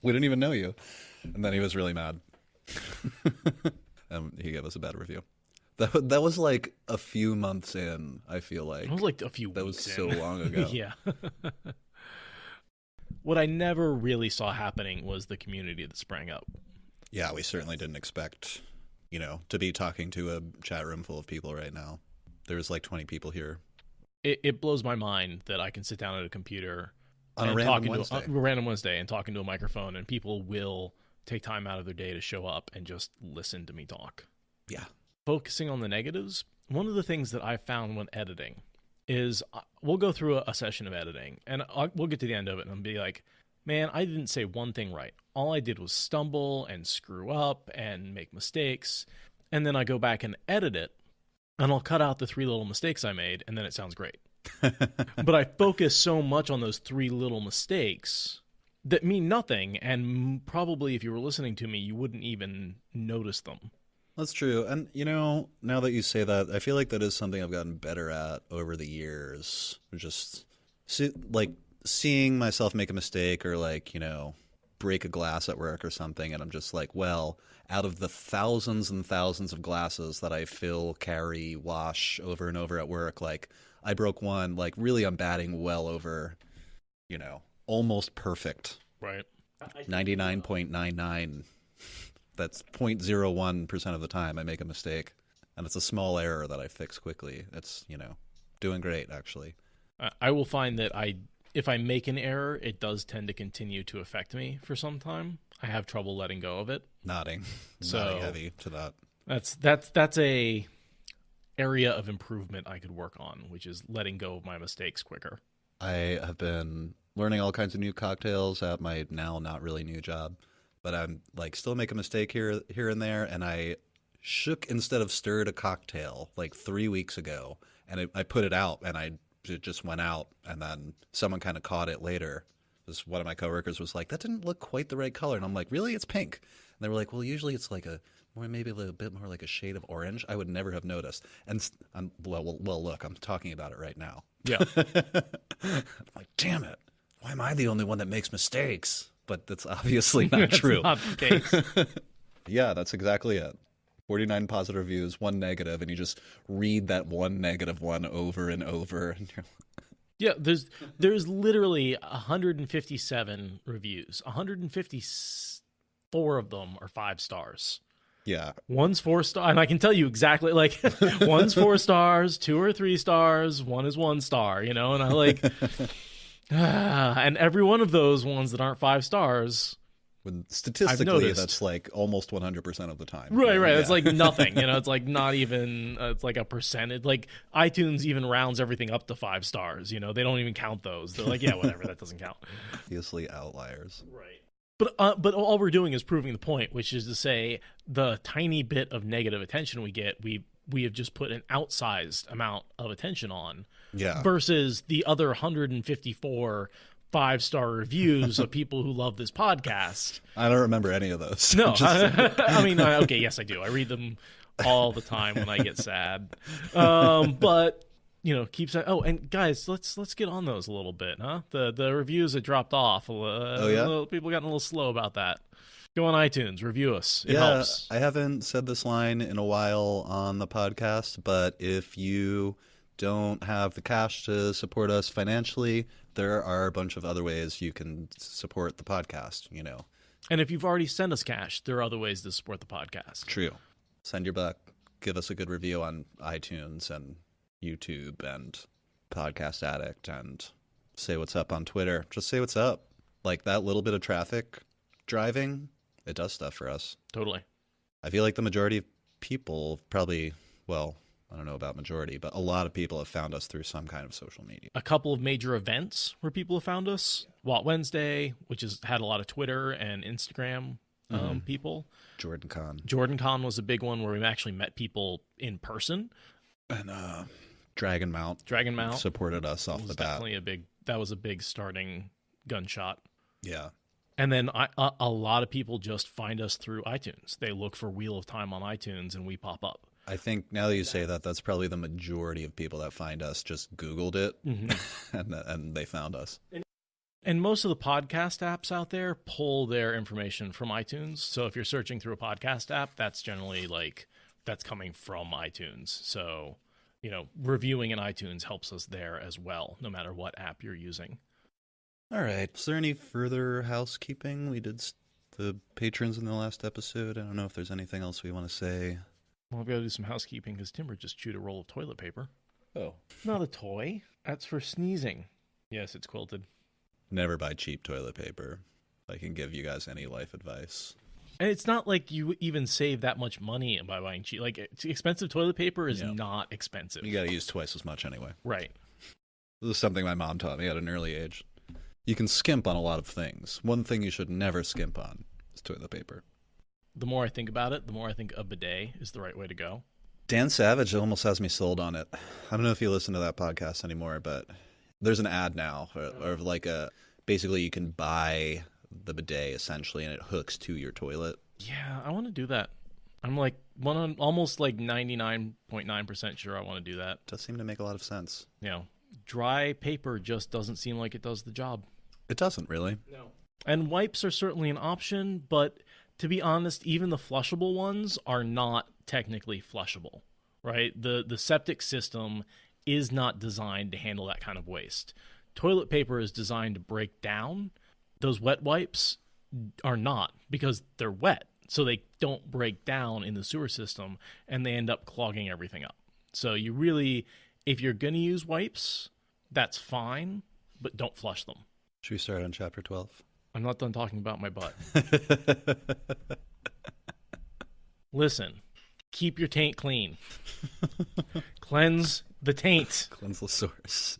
Speaker 1: We didn't even know you. And then he was really mad. And he gave us a bad review. That was like a few months in, I feel like.
Speaker 2: It was like a few
Speaker 1: That was
Speaker 2: weeks
Speaker 1: so
Speaker 2: in.
Speaker 1: long ago.
Speaker 2: Yeah. What I never really saw happening was the community that sprang up.
Speaker 1: Yeah, we certainly didn't expect, to be talking to a chat room full of people right now. There's like 20 people here.
Speaker 2: It blows my mind that I can sit down at a computer
Speaker 1: On a
Speaker 2: and
Speaker 1: random
Speaker 2: Wednesday and talking to a microphone, and people will take time out of their day to show up and just listen to me talk.
Speaker 1: Yeah.
Speaker 2: Focusing on the negatives, one of the things that I found when editing is we'll go through a session of editing, and we'll get to the end of it and I'll be like, man, I didn't say one thing right. All I did was stumble and screw up and make mistakes. And then I go back and edit it, and I'll cut out the 3 little mistakes I made, and then it sounds great. But I focus so much on those 3 little mistakes that mean nothing, and probably if you were listening to me, you wouldn't even notice them.
Speaker 1: That's true. And, now that you say that, I feel like that is something I've gotten better at over the years. Just, seeing myself make a mistake or, break a glass at work or something, and I'm just like, well, out of the thousands and thousands of glasses that I fill, carry, wash over and over at work, I broke one, really I'm batting well over, almost perfect.
Speaker 2: Right.
Speaker 1: 99.99. That's 0.01% of the time I make a mistake. And it's a small error that I fix quickly. It's, doing great, actually.
Speaker 2: I will find that if I make an error, it does tend to continue to affect me for some time. I have trouble letting go of it.
Speaker 1: Nodding heavy to that.
Speaker 2: That's a area of improvement I could work on, which is letting go of my mistakes quicker.
Speaker 1: I have been learning all kinds of new cocktails at my now not really new job, but I'm still make a mistake here and there, and I shook instead of stirred a cocktail like 3 weeks ago, and I put it out, and it just went out, and then someone kind of caught it later. This one of my coworkers was like, "That didn't look quite the right color," and I'm like, "Really? It's pink." And they were like, "Well, usually it's like maybe a little bit more like a shade of orange." I would never have noticed. And well, look, I'm talking about it right now.
Speaker 2: Yeah.
Speaker 1: I'm like, damn it! Why am I the only one that makes mistakes? But that's obviously not
Speaker 2: That's
Speaker 1: true.
Speaker 2: not the case.
Speaker 1: Yeah, that's exactly it. 49 positive reviews, 1 negative, and you just read that one negative one over and over. And you're like,
Speaker 2: Yeah, there's literally 157 reviews. 154 of them are 5 stars.
Speaker 1: yeah.
Speaker 2: One's 4 star, and I can tell you exactly, like, one's 4 stars, 2 or 3 stars, one is 1 star, and I like, and every one of those ones that aren't 5 stars,
Speaker 1: When
Speaker 2: I've
Speaker 1: statistically,
Speaker 2: noticed.
Speaker 1: that's like almost 100% of the time.
Speaker 2: right,
Speaker 1: Yeah.
Speaker 2: it's like nothing, it's like not even, it's like a percentage, like iTunes even rounds everything up to 5 stars, they don't even count those. They're like, yeah, whatever, that doesn't count.
Speaker 1: Obviously outliers.
Speaker 2: Right. But all we're doing is proving the point, which is to say the tiny bit of negative attention we get, we have just put an outsized amount of attention on,
Speaker 1: Yeah.
Speaker 2: versus the other 154 5-star reviews of people who love this podcast.
Speaker 1: I don't remember any of those.
Speaker 2: No,
Speaker 1: Just-
Speaker 2: I mean, okay, yes, I do. I read them all the time when I get sad. But keep saying. Oh, and guys, let's get on those a little bit, huh? The reviews that dropped off.
Speaker 1: Yeah?
Speaker 2: People gotten a little slow about that. Go on iTunes, review us. It
Speaker 1: yeah,
Speaker 2: helps.
Speaker 1: I haven't said this line in a while on the podcast, but if you don't have the cash to support us financially, there are a bunch of other ways you can support the podcast,
Speaker 2: And if you've already sent us cash, there are other ways to support the podcast.
Speaker 1: True. Send your buck. Give us a good review on iTunes and YouTube and Podcast Addict, and say what's up on Twitter. Just say what's up. Like that little bit of traffic driving, it does stuff for us.
Speaker 2: Totally.
Speaker 1: I feel like the majority of people probably, well, I don't know about majority, but a lot of people have found us through some kind of social media.
Speaker 2: A couple of major events where people have found us. Walt Wednesday, which has had a lot of Twitter and Instagram people.
Speaker 1: Jordan Con.
Speaker 2: Jordan Con was a big one where we actually met people in person.
Speaker 1: And Dragon Mount supported us off the bat.
Speaker 2: Definitely that was a big starting gunshot.
Speaker 1: Yeah.
Speaker 2: And then a lot of people just find us through iTunes. They look for Wheel of Time on iTunes and we pop up.
Speaker 1: I think now that you say that, that's probably the majority of people that find us just Googled it and they found us.
Speaker 2: And most of the podcast apps out there pull their information from iTunes. So if you're searching through a podcast app, that's generally that's coming from iTunes. So, reviewing in iTunes helps us there as well, no matter what app you're using.
Speaker 1: All right. Is there any further housekeeping? We did the patrons in the last episode. I don't know if there's anything else we want to say.
Speaker 2: Well, I've got to do some housekeeping because Timber just chewed a roll of toilet paper.
Speaker 1: Oh.
Speaker 2: Not a toy. That's for sneezing. Yes, it's quilted.
Speaker 1: Never buy cheap toilet paper. If I can give you guys any life advice.
Speaker 2: And it's not like you even save that much money by buying cheap. Like, expensive toilet paper is not expensive.
Speaker 1: You got to use twice as much anyway.
Speaker 2: Right.
Speaker 1: This is something my mom taught me at an early age. You can skimp on a lot of things. One thing you should never skimp on is toilet paper.
Speaker 2: The more I think about it, the more I think a bidet is the right way to go.
Speaker 1: Dan Savage almost has me sold on it. I don't know if you listen to that podcast anymore, but there's an ad now of like basically you can buy the bidet essentially and it hooks to your toilet.
Speaker 2: Yeah, I want to do that. I'm like almost like 99.9% sure I want to do that.
Speaker 1: Does seem to make a lot of sense.
Speaker 2: Dry paper just doesn't seem like it does the job.
Speaker 1: It doesn't really.
Speaker 2: No. And wipes are certainly an option, but to be honest, even the flushable ones are not technically flushable, right? The septic system is not designed to handle that kind of waste. Toilet paper is designed to break down. Those wet wipes are not, because they're wet, so they don't break down in the sewer system, and they end up clogging everything up. So you really, if you're going to use wipes, that's fine, but don't flush them.
Speaker 1: Should we start on chapter 12?
Speaker 2: I'm not done talking about my butt. Listen, keep your taint clean. Cleanse the taint.
Speaker 1: Cleanse the source.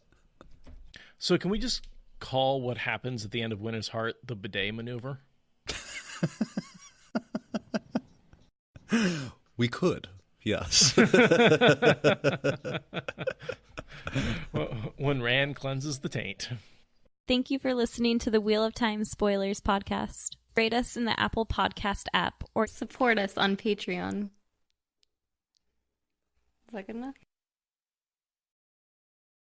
Speaker 2: So can we just call what happens at the end of Winter's Heart the bidet maneuver?
Speaker 1: We could, yes.
Speaker 2: When Rand cleanses the taint.
Speaker 3: Thank you for listening to the Wheel of Time Spoilers podcast. Rate us in the Apple Podcast app or support us on Patreon. Is that good enough?